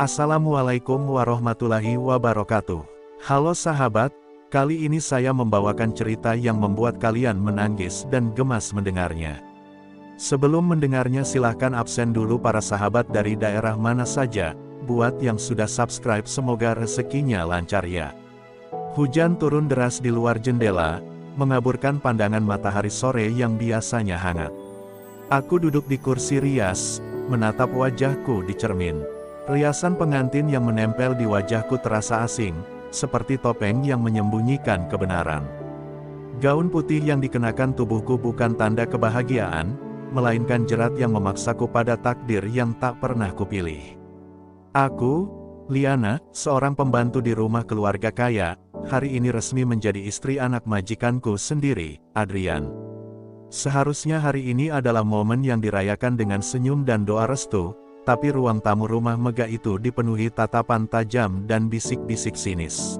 Assalamualaikum warahmatullahi wabarakatuh. Halo sahabat, kali ini saya membawakan cerita yang membuat kalian menangis dan gemas mendengarnya. Sebelum mendengarnya silahkan absen dulu para sahabat dari daerah mana saja, buat yang sudah subscribe semoga rezekinya lancar ya. Hujan turun deras di luar jendela, mengaburkan pandangan matahari sore yang biasanya hangat. Aku duduk di kursi rias, menatap wajahku di cermin. Riasan pengantin yang menempel di wajahku terasa asing, seperti topeng yang menyembunyikan kebenaran. Gaun putih yang dikenakan tubuhku bukan tanda kebahagiaan, melainkan jerat yang memaksaku pada takdir yang tak pernah kupilih. Aku, Liana, seorang pembantu di rumah keluarga kaya, hari ini resmi menjadi istri anak majikanku sendiri, Adrian. Seharusnya hari ini adalah momen yang dirayakan dengan senyum dan doa restu, tapi ruang tamu rumah megah itu dipenuhi tatapan tajam dan bisik-bisik sinis.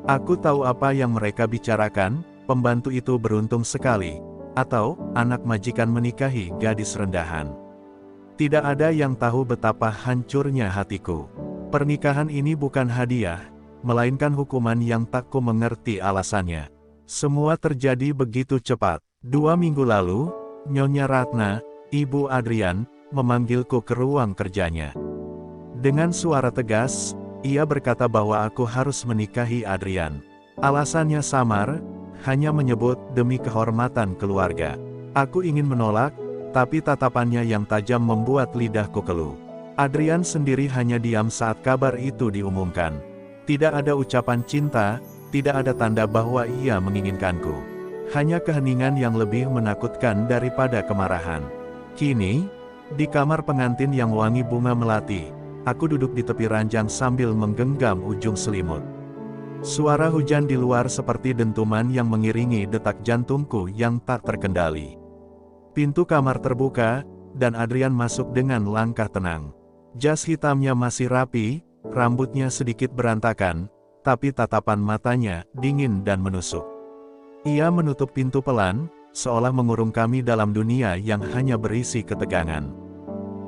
Aku tahu apa yang mereka bicarakan, pembantu itu beruntung sekali, atau anak majikan menikahi gadis rendahan. Tidak ada yang tahu betapa hancurnya hatiku. Pernikahan ini bukan hadiah, melainkan hukuman yang tak ku mengerti alasannya. Semua terjadi begitu cepat. 2 minggu lalu, Nyonya Ratna, Ibu Adrian, memanggilku ke ruang kerjanya. Dengan suara tegas, ia berkata bahwa aku harus menikahi Adrian. Alasannya samar, hanya menyebut demi kehormatan keluarga. Aku ingin menolak, tapi tatapannya yang tajam membuat lidahku keluh. Adrian sendiri hanya diam saat kabar itu diumumkan. Tidak ada ucapan cinta, tidak ada tanda bahwa ia menginginkanku. Hanya keheningan yang lebih menakutkan daripada kemarahan. Kini, di kamar pengantin yang wangi bunga melati, aku duduk di tepi ranjang sambil menggenggam ujung selimut. Suara hujan di luar seperti dentuman yang mengiringi detak jantungku yang tak terkendali. Pintu kamar terbuka, dan Adrian masuk dengan langkah tenang. Jas hitamnya masih rapi, rambutnya sedikit berantakan, tapi tatapan matanya dingin dan menusuk. Ia menutup pintu pelan, seolah mengurung kami dalam dunia yang hanya berisi ketegangan.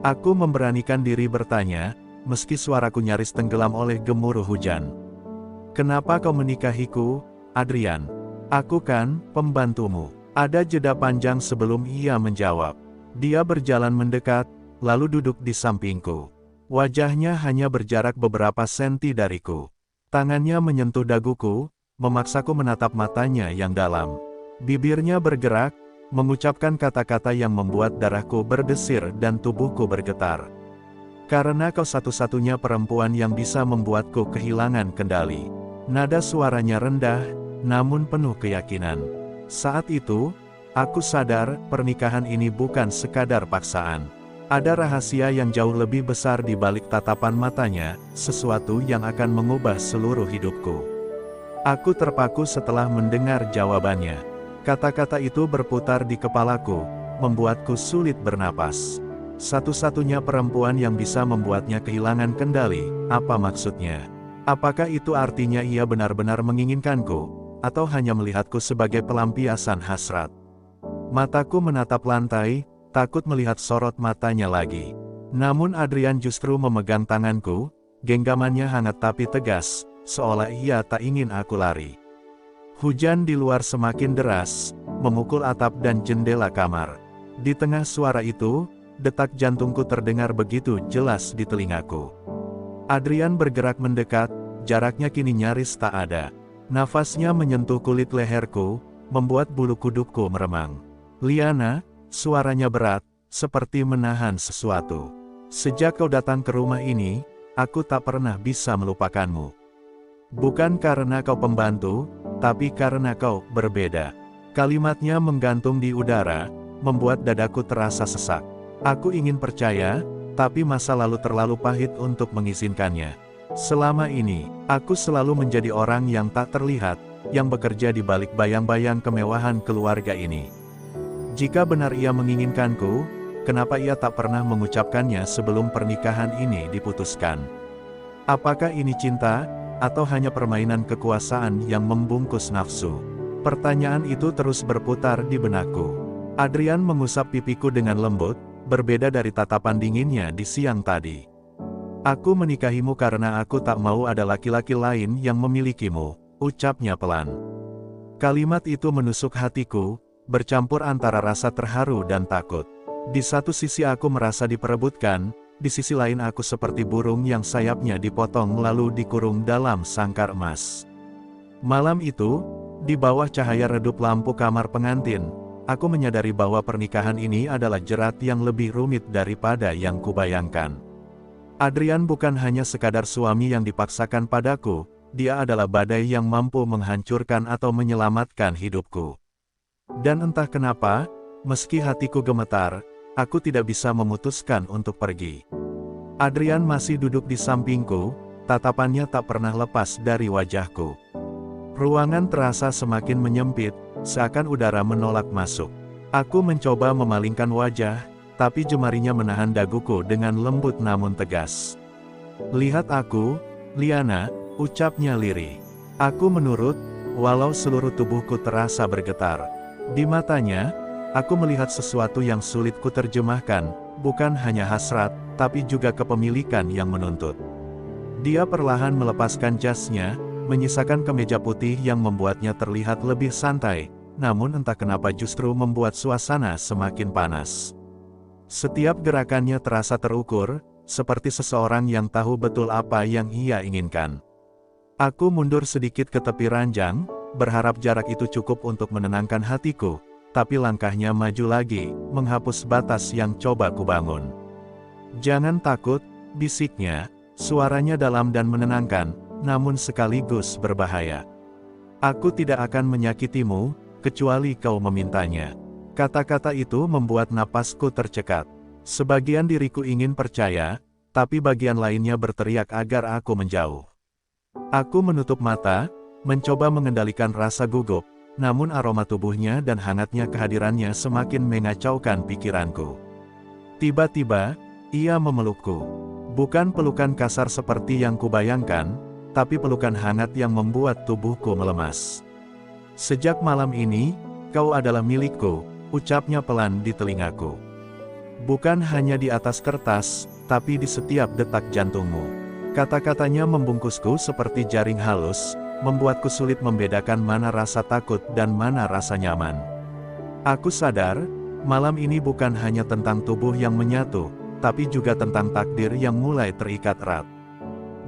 Aku memberanikan diri bertanya, meski suaraku nyaris tenggelam oleh gemuruh hujan. "Kenapa kau menikahiku, Adrian? Aku kan pembantumu." Ada jeda panjang sebelum ia menjawab. Dia berjalan mendekat, lalu duduk di sampingku. Wajahnya hanya berjarak beberapa senti dariku. Tangannya menyentuh daguku, memaksaku menatap matanya yang dalam. Bibirnya bergerak, mengucapkan kata-kata yang membuat darahku berdesir dan tubuhku bergetar. "Karena kau satu-satunya perempuan yang bisa membuatku kehilangan kendali." Nada suaranya rendah, namun penuh keyakinan. Saat itu, aku sadar pernikahan ini bukan sekadar paksaan. Ada rahasia yang jauh lebih besar di balik tatapan matanya, sesuatu yang akan mengubah seluruh hidupku. Aku terpaku setelah mendengar jawabannya. Kata-kata itu berputar di kepalaku, membuatku sulit bernapas. Satu-satunya perempuan yang bisa membuatnya kehilangan kendali, apa maksudnya? Apakah itu artinya ia benar-benar menginginkanku, atau hanya melihatku sebagai pelampiasan hasrat? Mataku menatap lantai, takut melihat sorot matanya lagi. Namun Adrian justru memegang tanganku, genggamannya hangat tapi tegas, seolah ia tak ingin aku lari. Hujan di luar semakin deras, memukul atap dan jendela kamar. Di tengah suara itu, detak jantungku terdengar begitu jelas di telingaku. Adrian bergerak mendekat, jaraknya kini nyaris tak ada. Nafasnya menyentuh kulit leherku, membuat bulu kudukku meremang. "Liana," suaranya berat, seperti menahan sesuatu. "Sejak kau datang ke rumah ini, aku tak pernah bisa melupakanmu. Bukan karena kau pembantu, tapi karena kau berbeda." Kalimatnya menggantung di udara, membuat dadaku terasa sesak. Aku ingin percaya, tapi masa lalu terlalu pahit untuk mengizinkannya. Selama ini, aku selalu menjadi orang yang tak terlihat, yang bekerja di balik bayang-bayang kemewahan keluarga ini. Jika benar ia menginginkanku, kenapa ia tak pernah mengucapkannya sebelum pernikahan ini diputuskan? Apakah ini cinta, atau hanya permainan kekuasaan yang membungkus nafsu? Pertanyaan itu terus berputar di benakku. Adrian mengusap pipiku dengan lembut, berbeda dari tatapan dinginnya di siang tadi. Aku menikahimu karena aku tak mau ada laki-laki lain yang memilikimu, ucapnya pelan. Kalimat itu menusuk hatiku, bercampur antara rasa terharu dan takut. Di satu sisi aku merasa diperebutkan, di sisi lain aku seperti burung yang sayapnya dipotong lalu dikurung dalam sangkar emas. Malam itu, di bawah cahaya redup lampu kamar pengantin, aku menyadari bahwa pernikahan ini adalah jerat yang lebih rumit daripada yang kubayangkan. Adrian bukan hanya sekadar suami yang dipaksakan padaku, dia adalah badai yang mampu menghancurkan atau menyelamatkan hidupku. Dan entah kenapa, meski hatiku gemetar, aku tidak bisa memutuskan untuk pergi. Adrian masih duduk di sampingku, tatapannya tak pernah lepas dari wajahku. Ruangan terasa semakin menyempit, seakan udara menolak masuk. Aku mencoba memalingkan wajah, tapi jemarinya menahan daguku dengan lembut namun tegas. "Lihat aku, Liana," ucapnya lirih. Aku menurut, walau seluruh tubuhku terasa bergetar. Di matanya, aku melihat sesuatu yang sulit kuterjemahkan, bukan hanya hasrat, tapi juga kepemilikan yang menuntut. Dia perlahan melepaskan jasnya, menyisakan kemeja putih yang membuatnya terlihat lebih santai, namun entah kenapa justru membuat suasana semakin panas. Setiap gerakannya terasa terukur, seperti seseorang yang tahu betul apa yang ia inginkan. Aku mundur sedikit ke tepi ranjang, berharap jarak itu cukup untuk menenangkan hatiku, tapi langkahnya maju lagi, menghapus batas yang coba kubangun. "Jangan takut," bisiknya, suaranya dalam dan menenangkan, namun sekaligus berbahaya. "Aku tidak akan menyakitimu, kecuali kau memintanya." Kata-kata itu membuat napasku tercekat. Sebagian diriku ingin percaya, tapi bagian lainnya berteriak agar aku menjauh. Aku menutup mata, mencoba mengendalikan rasa gugup, namun aroma tubuhnya dan hangatnya kehadirannya semakin mengacaukan pikiranku. Tiba-tiba, ia memelukku. Bukan pelukan kasar seperti yang kubayangkan, tapi pelukan hangat yang membuat tubuhku melemas. "Sejak malam ini, kau adalah milikku," ucapnya pelan di telingaku. "Bukan hanya di atas kertas, tapi di setiap detak jantungmu." Kata-katanya membungkusku seperti jaring halus, membuatku sulit membedakan mana rasa takut dan mana rasa nyaman. Aku sadar, malam ini bukan hanya tentang tubuh yang menyatu, tapi juga tentang takdir yang mulai terikat erat.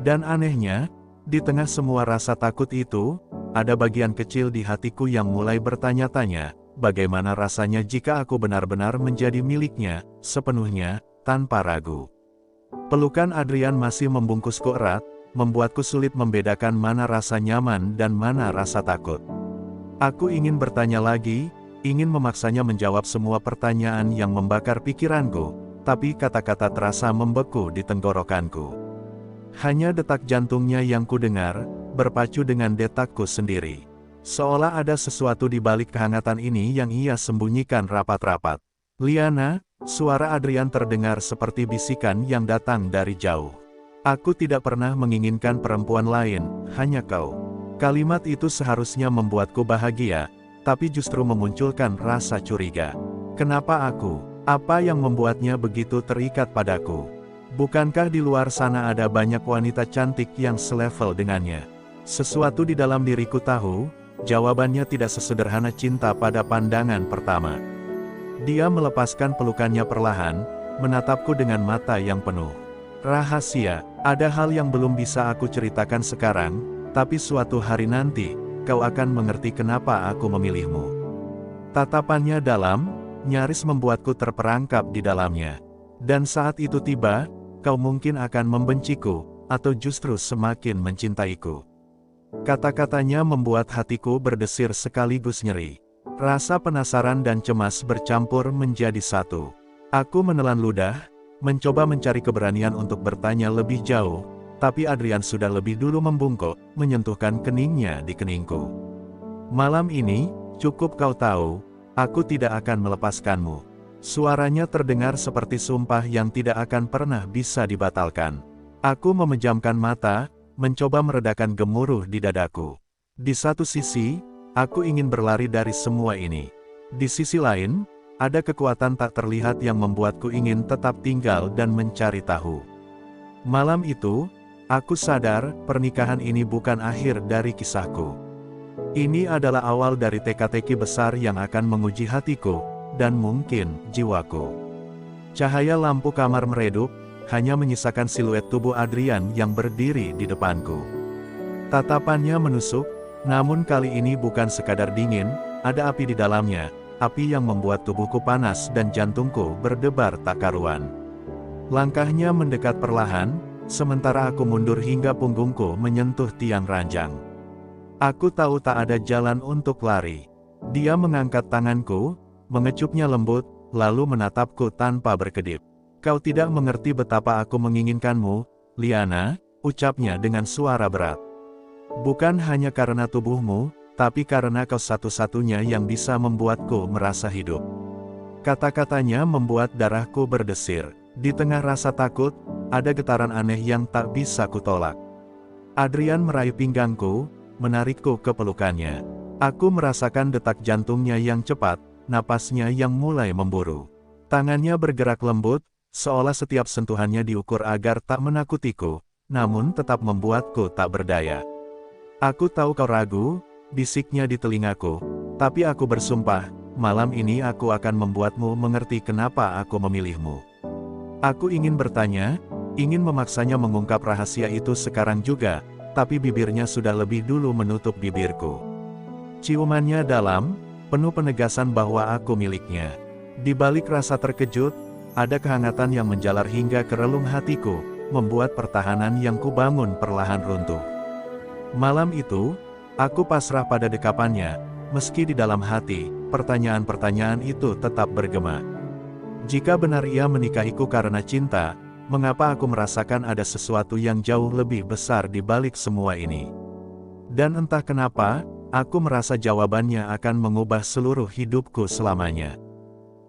Dan anehnya, di tengah semua rasa takut itu, ada bagian kecil di hatiku yang mulai bertanya-tanya, bagaimana rasanya jika aku benar-benar menjadi miliknya, sepenuhnya, tanpa ragu. Pelukan Adrian masih membungkusku erat, membuatku sulit membedakan mana rasa nyaman dan mana rasa takut. Aku ingin bertanya lagi, ingin memaksanya menjawab semua pertanyaan yang membakar pikiranku, tapi kata-kata terasa membeku di tenggorokanku. Hanya detak jantungnya yang kudengar, berpacu dengan detakku sendiri. Seolah ada sesuatu di balik kehangatan ini yang ia sembunyikan rapat-rapat. "Liana," suara Adrian terdengar seperti bisikan yang datang dari jauh. "Aku tidak pernah menginginkan perempuan lain, hanya kau." Kalimat itu seharusnya membuatku bahagia, tapi justru memunculkan rasa curiga. Kenapa aku? Apa yang membuatnya begitu terikat padaku? Bukankah di luar sana ada banyak wanita cantik yang selevel dengannya? Sesuatu di dalam diriku tahu, jawabannya tidak sesederhana cinta pada pandangan pertama. Dia melepaskan pelukannya perlahan, menatapku dengan mata yang penuh rahasia. "Ada hal yang belum bisa aku ceritakan sekarang, tapi suatu hari nanti, kau akan mengerti kenapa aku memilihmu." Tatapannya dalam, nyaris membuatku terperangkap di dalamnya. "Dan saat itu tiba, kau mungkin akan membenciku, atau justru semakin mencintaiku." Kata-katanya membuat hatiku berdesir sekaligus nyeri. Rasa penasaran dan cemas bercampur menjadi satu. Aku menelan ludah, mencoba mencari keberanian untuk bertanya lebih jauh, tapi Adrian sudah lebih dulu membungkuk, menyentuhkan keningnya di keningku. "Malam ini, cukup kau tahu, aku tidak akan melepaskanmu." Suaranya terdengar seperti sumpah yang tidak akan pernah bisa dibatalkan. Aku memejamkan mata, mencoba meredakan gemuruh di dadaku. Di satu sisi, aku ingin berlari dari semua ini. Di sisi lain, ada kekuatan tak terlihat yang membuatku ingin tetap tinggal dan mencari tahu. Malam itu, aku sadar pernikahan ini bukan akhir dari kisahku. Ini adalah awal dari teka-teki besar yang akan menguji hatiku, dan mungkin jiwaku. Cahaya lampu kamar meredup, hanya menyisakan siluet tubuh Adrian yang berdiri di depanku. Tatapannya menusuk, namun kali ini bukan sekadar dingin, ada api di dalamnya, api yang membuat tubuhku panas dan jantungku berdebar tak karuan. Langkahnya mendekat perlahan, sementara aku mundur hingga punggungku menyentuh tiang ranjang. Aku tahu tak ada jalan untuk lari. Dia mengangkat tanganku, mengecupnya lembut, lalu menatapku tanpa berkedip. "Kau tidak mengerti betapa aku menginginkanmu, Liana," ucapnya dengan suara berat. "Bukan hanya karena tubuhmu, tapi karena kau satu-satunya yang bisa membuatku merasa hidup." Kata-katanya membuat darahku berdesir. Di tengah rasa takut, ada getaran aneh yang tak bisa kutolak. Adrian meraih pinggangku, menarikku ke pelukannya. Aku merasakan detak jantungnya yang cepat, napasnya yang mulai memburu. Tangannya bergerak lembut, seolah setiap sentuhannya diukur agar tak menakutiku, namun tetap membuatku tak berdaya. "Aku tahu kau ragu," bisiknya di telingaku, "tapi aku bersumpah, malam ini aku akan membuatmu mengerti kenapa aku memilihmu." Aku ingin bertanya, ingin memaksanya mengungkap rahasia itu sekarang juga, tapi bibirnya sudah lebih dulu menutup bibirku. Ciumannya dalam, penuh penegasan bahwa aku miliknya. Di balik rasa terkejut, ada kehangatan yang menjalar hingga ke relung hatiku, membuat pertahanan yang kubangun perlahan runtuh. Malam itu, aku pasrah pada dekapannya, meski di dalam hati, pertanyaan-pertanyaan itu tetap bergema. Jika benar ia menikahiku karena cinta, mengapa aku merasakan ada sesuatu yang jauh lebih besar di balik semua ini? Dan entah kenapa, aku merasa jawabannya akan mengubah seluruh hidupku selamanya.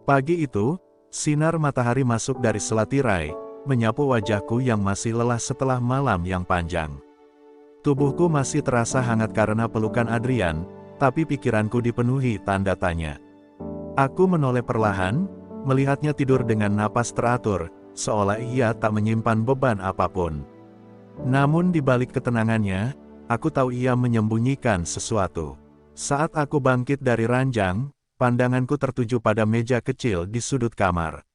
Pagi itu, sinar matahari masuk dari selatirai, menyapu wajahku yang masih lelah setelah malam yang panjang. Tubuhku masih terasa hangat karena pelukan Adrian, tapi pikiranku dipenuhi tanda tanya. Aku menoleh perlahan, melihatnya tidur dengan napas teratur, seolah ia tak menyimpan beban apapun. Namun di balik ketenangannya, aku tahu ia menyembunyikan sesuatu. Saat aku bangkit dari ranjang, pandanganku tertuju pada meja kecil di sudut kamar.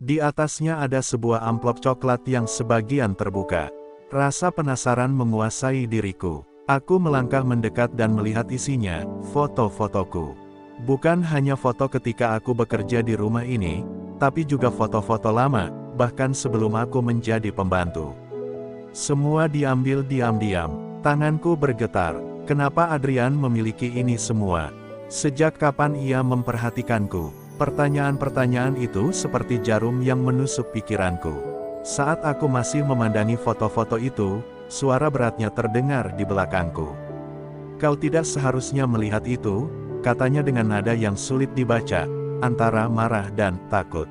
Di atasnya ada sebuah amplop coklat yang sebagian terbuka. Rasa penasaran menguasai diriku. Aku melangkah mendekat dan melihat isinya, foto-fotoku. Bukan hanya foto ketika aku bekerja di rumah ini, tapi juga foto-foto lama, bahkan sebelum aku menjadi pembantu. Semua diambil diam-diam. Tanganku bergetar. Kenapa Adrian memiliki ini semua? Sejak kapan ia memperhatikanku? Pertanyaan-pertanyaan itu seperti jarum yang menusuk pikiranku. Saat aku masih memandangi foto-foto itu, suara beratnya terdengar di belakangku. "Kau tidak seharusnya melihat itu," katanya dengan nada yang sulit dibaca, antara marah dan takut.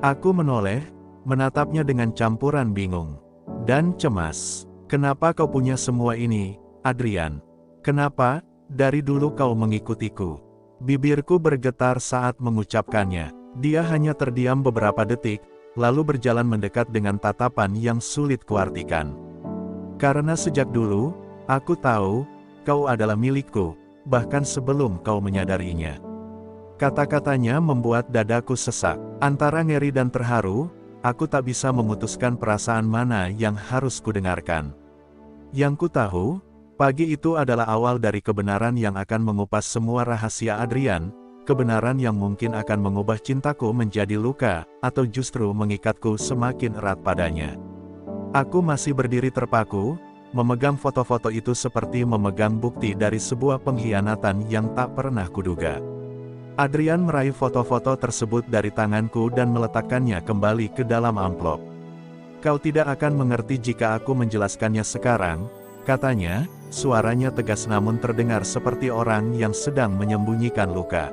Aku menoleh, menatapnya dengan campuran bingung dan cemas. "Kenapa kau punya semua ini, Adrian? Kenapa, dari dulu kau mengikutiku?" Bibirku bergetar saat mengucapkannya. Dia hanya terdiam beberapa detik, lalu berjalan mendekat dengan tatapan yang sulit kuartikan. "Karena sejak dulu, aku tahu, kau adalah milikku, bahkan sebelum kau menyadarinya." Kata-katanya membuat dadaku sesak. Antara ngeri dan terharu, aku tak bisa memutuskan perasaan mana yang harus kudengarkan. Yang ku tahu, pagi itu adalah awal dari kebenaran yang akan mengupas semua rahasia Adrian, kebenaran yang mungkin akan mengubah cintaku menjadi luka, atau justru mengikatku semakin erat padanya. Aku masih berdiri terpaku, memegang foto-foto itu seperti memegang bukti dari sebuah pengkhianatan yang tak pernah kuduga. Adrian meraih foto-foto tersebut dari tanganku dan meletakkannya kembali ke dalam amplop. "Kau tidak akan mengerti jika aku menjelaskannya sekarang," katanya, suaranya tegas namun terdengar seperti orang yang sedang menyembunyikan luka.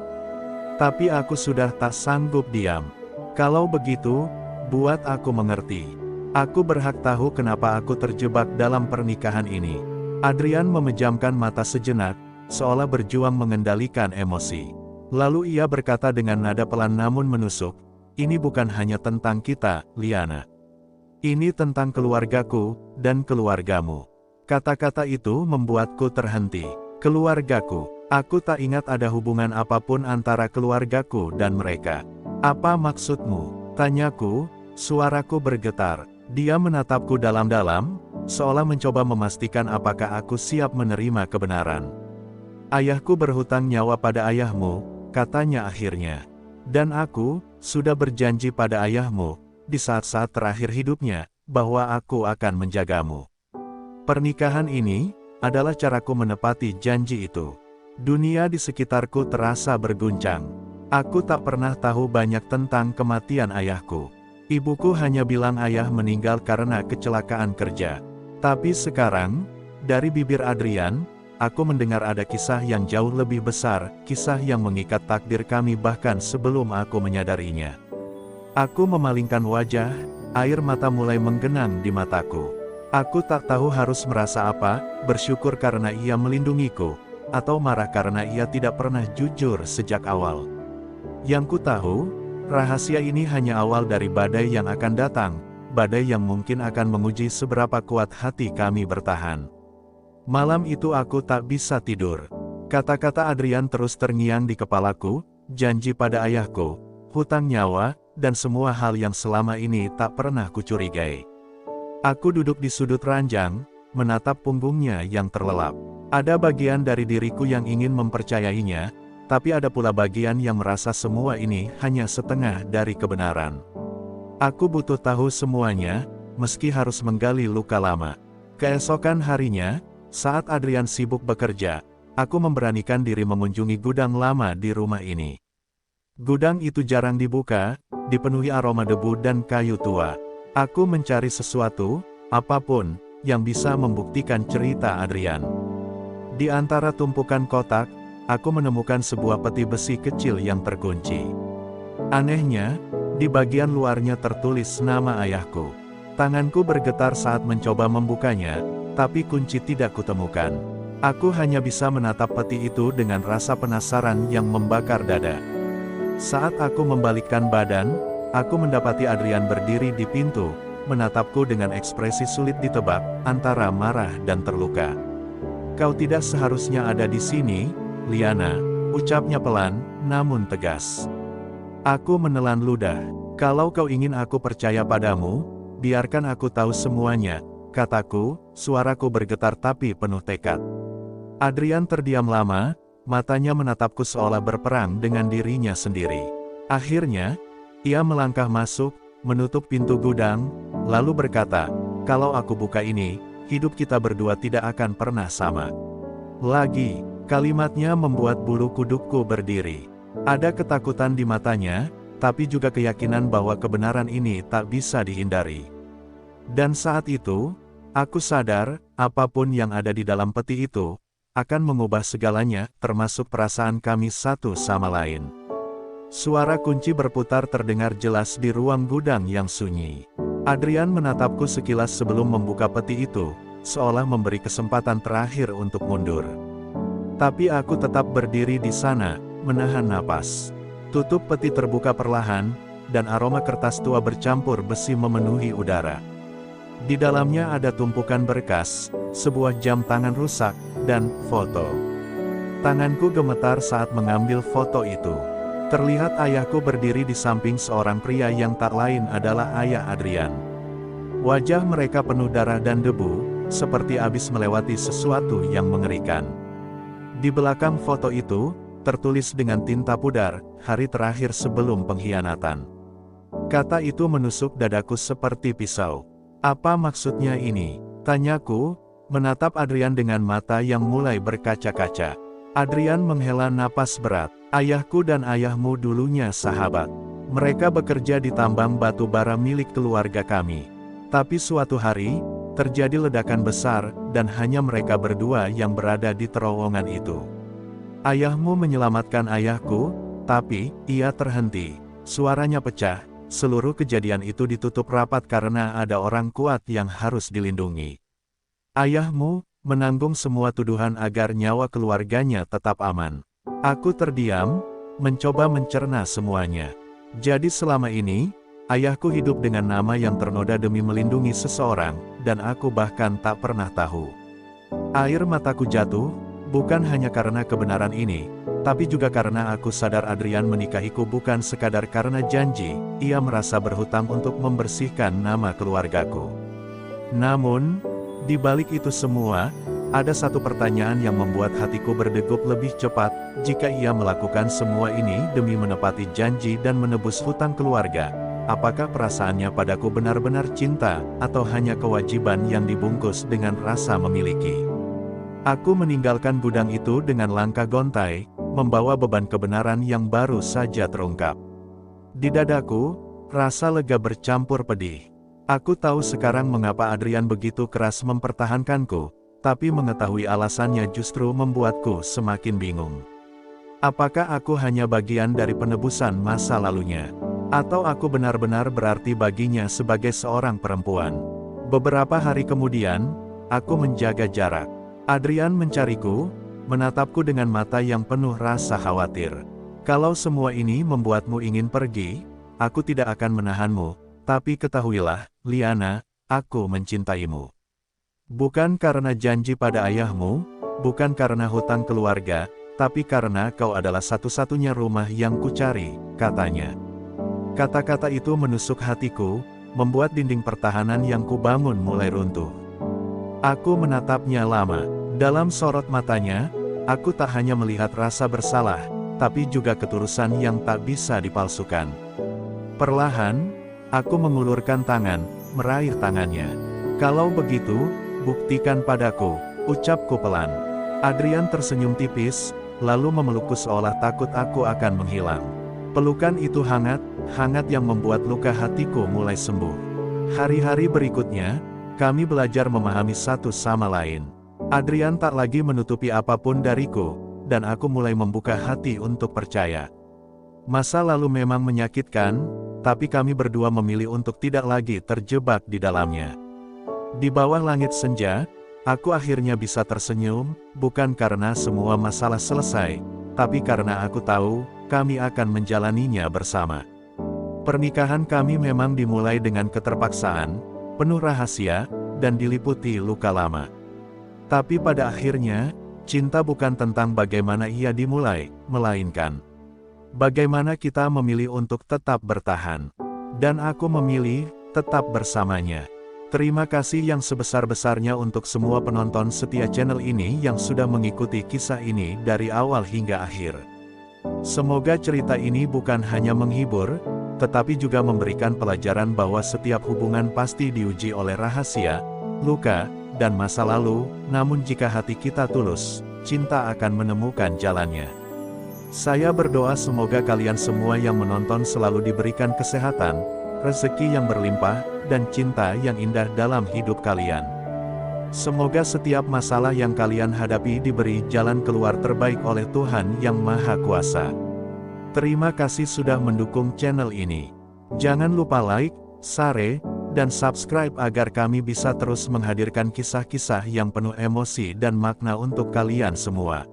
"Tapi aku sudah tak sanggup diam. Kalau begitu, buat aku mengerti. Aku berhak tahu kenapa aku terjebak dalam pernikahan ini." Adrian memejamkan mata sejenak, seolah berjuang mengendalikan emosi. Lalu ia berkata dengan nada pelan namun menusuk, "Ini bukan hanya tentang kita, Liana. Ini tentang keluargaku, dan keluargamu. Kata-kata itu membuatku terhenti. Keluargaku. Aku tak ingat ada hubungan apapun antara keluargaku dan mereka. Apa maksudmu? Tanyaku, suaraku bergetar. Dia menatapku dalam-dalam, seolah mencoba memastikan apakah aku siap menerima kebenaran. Ayahku berhutang nyawa pada ayahmu, katanya akhirnya. Dan aku, sudah berjanji pada ayahmu, di saat-saat terakhir hidupnya, bahwa aku akan menjagamu. Pernikahan ini, adalah caraku menepati janji itu. Dunia di sekitarku terasa berguncang. Aku tak pernah tahu banyak tentang kematian ayahku. Ibuku hanya bilang ayah meninggal karena kecelakaan kerja. Tapi sekarang, dari bibir Adrian, aku mendengar ada kisah yang jauh lebih besar, kisah yang mengikat takdir kami bahkan sebelum aku menyadarinya. Aku memalingkan wajah, air mata mulai menggenang di mataku. Aku tak tahu harus merasa apa, bersyukur karena ia melindungiku, atau marah karena ia tidak pernah jujur sejak awal. Yang ku tahu, rahasia ini hanya awal dari badai yang akan datang, badai yang mungkin akan menguji seberapa kuat hati kami bertahan. Malam itu aku tak bisa tidur. Kata-kata Adrian terus terngiang di kepalaku, janji pada ayahku, hutang nyawa, dan semua hal yang selama ini tak pernah kucurigai. Aku duduk di sudut ranjang, menatap punggungnya yang terlelap. Ada bagian dari diriku yang ingin mempercayainya, tapi ada pula bagian yang merasa semua ini hanya setengah dari kebenaran. Aku butuh tahu semuanya, meski harus menggali luka lama. Keesokan harinya, saat Adrian sibuk bekerja, aku memberanikan diri mengunjungi gudang lama di rumah ini. Gudang itu jarang dibuka, dipenuhi aroma debu dan kayu tua. Aku mencari sesuatu, apapun, yang bisa membuktikan cerita Adrian. Di antara tumpukan kotak, aku menemukan sebuah peti besi kecil yang terkunci. Anehnya, di bagian luarnya tertulis nama ayahku. Tanganku bergetar saat mencoba membukanya, tapi kunci tidak kutemukan. Aku hanya bisa menatap peti itu dengan rasa penasaran yang membakar dada. Saat aku membalikkan badan, aku mendapati Adrian berdiri di pintu, menatapku dengan ekspresi sulit ditebak, antara marah dan terluka. "Kau tidak seharusnya ada di sini, Liana," ucapnya pelan, namun tegas. Aku menelan ludah. "Kalau kau ingin aku percaya padamu, biarkan aku tahu semuanya," kataku, suaraku bergetar tapi penuh tekad. Adrian terdiam lama, matanya menatapku seolah berperang dengan dirinya sendiri. Akhirnya, ia melangkah masuk, menutup pintu gudang, lalu berkata, "Kalau aku buka ini, hidup kita berdua tidak akan pernah sama lagi." Kalimatnya membuat bulu kudukku berdiri. Ada ketakutan di matanya, tapi juga keyakinan bahwa kebenaran ini tak bisa dihindari. Dan saat itu, aku sadar, apapun yang ada di dalam peti itu, akan mengubah segalanya, termasuk perasaan kami satu sama lain. Suara kunci berputar terdengar jelas di ruang gudang yang sunyi. Adrian menatapku sekilas sebelum membuka peti itu, seolah memberi kesempatan terakhir untuk mundur. Tapi aku tetap berdiri di sana, menahan napas. Tutup peti terbuka perlahan, dan aroma kertas tua bercampur besi memenuhi udara. Di dalamnya ada tumpukan berkas, sebuah jam tangan rusak, dan foto. Tanganku gemetar saat mengambil foto itu. Terlihat ayahku berdiri di samping seorang pria yang tak lain adalah ayah Adrian. Wajah mereka penuh darah dan debu, seperti habis melewati sesuatu yang mengerikan. Di belakang foto itu, tertulis dengan tinta pudar, "Hari terakhir sebelum pengkhianatan." Kata itu menusuk dadaku seperti pisau. "Apa maksudnya ini?" tanyaku, menatap Adrian dengan mata yang mulai berkaca-kaca. Adrian menghela napas berat. "Ayahku dan ayahmu dulunya sahabat. Mereka bekerja di tambang batu bara milik keluarga kami. Tapi suatu hari, terjadi ledakan besar, dan hanya mereka berdua yang berada di terowongan itu. Ayahmu menyelamatkan ayahku, tapi ia terhenti." Suaranya pecah. Seluruh kejadian itu ditutup rapat karena ada orang kuat yang harus dilindungi. Ayahmu menanggung semua tuduhan agar nyawa keluarganya tetap aman. Aku terdiam, mencoba mencerna semuanya. Jadi selama ini, Ayahku hidup dengan nama yang ternoda demi melindungi seseorang, dan aku bahkan tak pernah tahu. Air mataku jatuh, bukan hanya karena kebenaran ini, tapi juga karena aku sadar Adrian menikahiku bukan sekadar karena janji, ia merasa berhutang untuk membersihkan nama keluargaku. Namun, di balik itu semua, ada satu pertanyaan yang membuat hatiku berdegup lebih cepat. Jika ia melakukan semua ini demi menepati janji dan menebus hutang keluarga, apakah perasaannya padaku benar-benar cinta, atau hanya kewajiban yang dibungkus dengan rasa memiliki? Aku meninggalkan gudang itu dengan langkah gontai, membawa beban kebenaran yang baru saja terungkap. Di dadaku, rasa lega bercampur pedih. Aku tahu sekarang mengapa Adrian begitu keras mempertahankanku, tapi mengetahui alasannya justru membuatku semakin bingung. Apakah aku hanya bagian dari penebusan masa lalunya? Atau aku benar-benar berarti baginya sebagai seorang perempuan? Beberapa hari kemudian, aku menjaga jarak. Adrian mencariku, menatapku dengan mata yang penuh rasa khawatir. Kalau semua ini membuatmu ingin pergi, aku tidak akan menahanmu, tapi ketahuilah, Liana, aku mencintaimu. Bukan karena janji pada ayahmu, bukan karena hutang keluarga, tapi karena kau adalah satu-satunya rumah yang kucari, katanya. Kata-kata itu menusuk hatiku, membuat dinding pertahanan yang kubangun mulai runtuh. Aku menatapnya lama. Dalam sorot matanya, aku tak hanya melihat rasa bersalah, tapi juga ketulusan yang tak bisa dipalsukan. Perlahan, aku mengulurkan tangan, meraih tangannya. Kalau begitu, buktikan padaku, ucapku pelan. Adrian tersenyum tipis, lalu memelukku seolah takut aku akan menghilang. Pelukan itu hangat, hangat yang membuat luka hatiku mulai sembuh. Hari-hari berikutnya, kami belajar memahami satu sama lain. Adrian tak lagi menutupi apapun dariku, dan aku mulai membuka hati untuk percaya. Masa lalu memang menyakitkan, tapi kami berdua memilih untuk tidak lagi terjebak di dalamnya. Di bawah langit senja, aku akhirnya bisa tersenyum, bukan karena semua masalah selesai, tapi karena aku tahu, kami akan menjalaninya bersama. Pernikahan kami memang dimulai dengan keterpaksaan, penuh rahasia, dan diliputi luka lama. Tapi pada akhirnya, cinta bukan tentang bagaimana ia dimulai, melainkan bagaimana kita memilih untuk tetap bertahan. Dan aku memilih, tetap bersamanya. Terima kasih yang sebesar-besarnya untuk semua penonton setia channel ini yang sudah mengikuti kisah ini dari awal hingga akhir. Semoga cerita ini bukan hanya menghibur, tetapi juga memberikan pelajaran bahwa setiap hubungan pasti diuji oleh rahasia, luka, dan masa lalu, namun jika hati kita tulus, cinta akan menemukan jalannya. Saya berdoa semoga kalian semua yang menonton selalu diberikan kesehatan, rezeki yang berlimpah, dan cinta yang indah dalam hidup kalian. Semoga setiap masalah yang kalian hadapi diberi jalan keluar terbaik oleh Tuhan Yang Maha Kuasa. Terima kasih sudah mendukung channel ini. Jangan lupa like, share, dan subscribe agar kami bisa terus menghadirkan kisah-kisah yang penuh emosi dan makna untuk kalian semua.